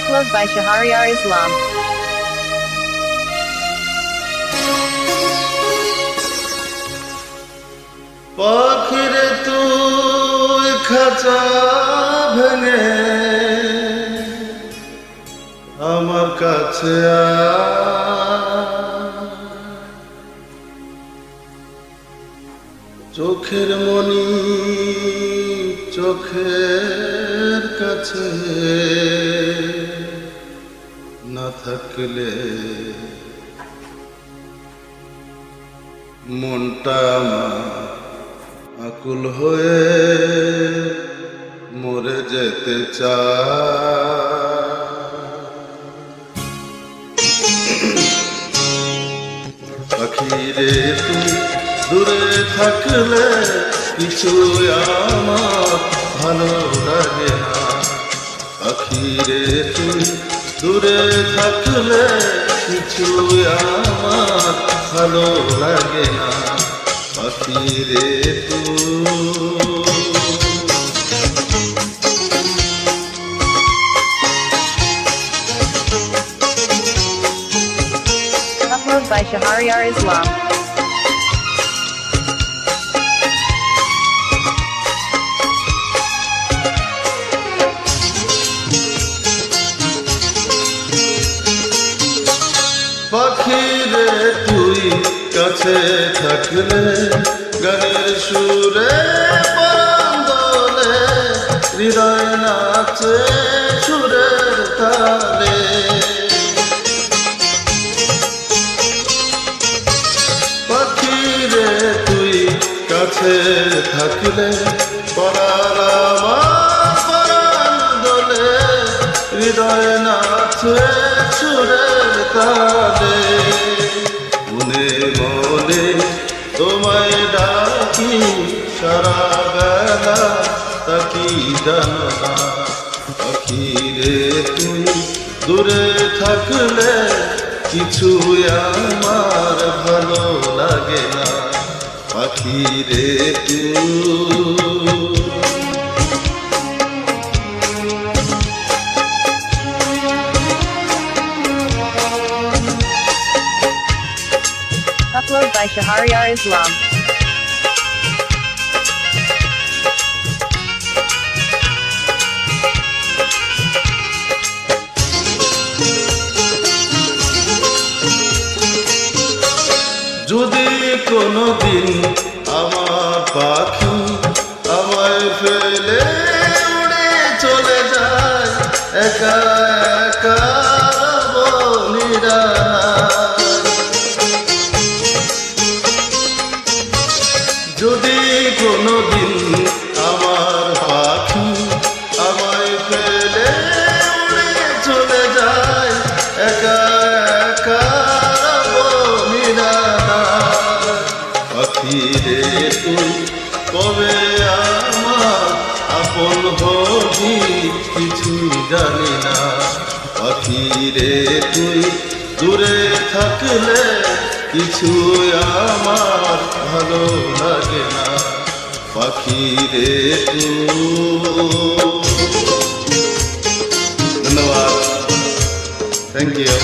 Upload by Shahryar Islam. পাখিরে তুই খাঁচা ভেঙে আমার কাছে চোখের মনি চোখের কাছে না থাকলে মনটা আমার আকুল হয়ে মরে যেতে চায়। পাখিরে তুই দূরে থাকলে কিছু আমার ভালো লাগে না। পাখিরে তুই দূরে থাকলে কিছু আমার ভালো লাগে না। পাখিরে Upload by Shahryar Islam. পাখিরে তুই কাছে থাকলে গানের সুরে প্রাণ দোলে, হৃদয় নাচে সুরের তালে। পাখিরে তুই কাছে থাকলে পরাণ আমার প্রাণ দোলে, হৃদয় নাচে সুরের তালে। মনে মনে তোমায় ডাকি সারা বেলা তাকি জানো না। পাখিরে তুই দূরে থাকলে কিছু আমার ভালো লাগে না। পাখিরে তুই Upload by Shahryar Islam. যদি কোনদিন আমার পাখি আমায় ফেলে উড়ে চলে যায়, একা একা নিরালায়। যদি কোনদিন আমার পাখি আমায় ফেলে উড়ে চলে যায়, একা একা পাখিরে তুই কবে আমার আপন হবি কিছু জানি না। পাখিরে তুই দূরে থাকলে কিছু আমার ভালো লাগে না। পাখিরে তুই। ধন্যবাদ, থ্যাংক ইউ।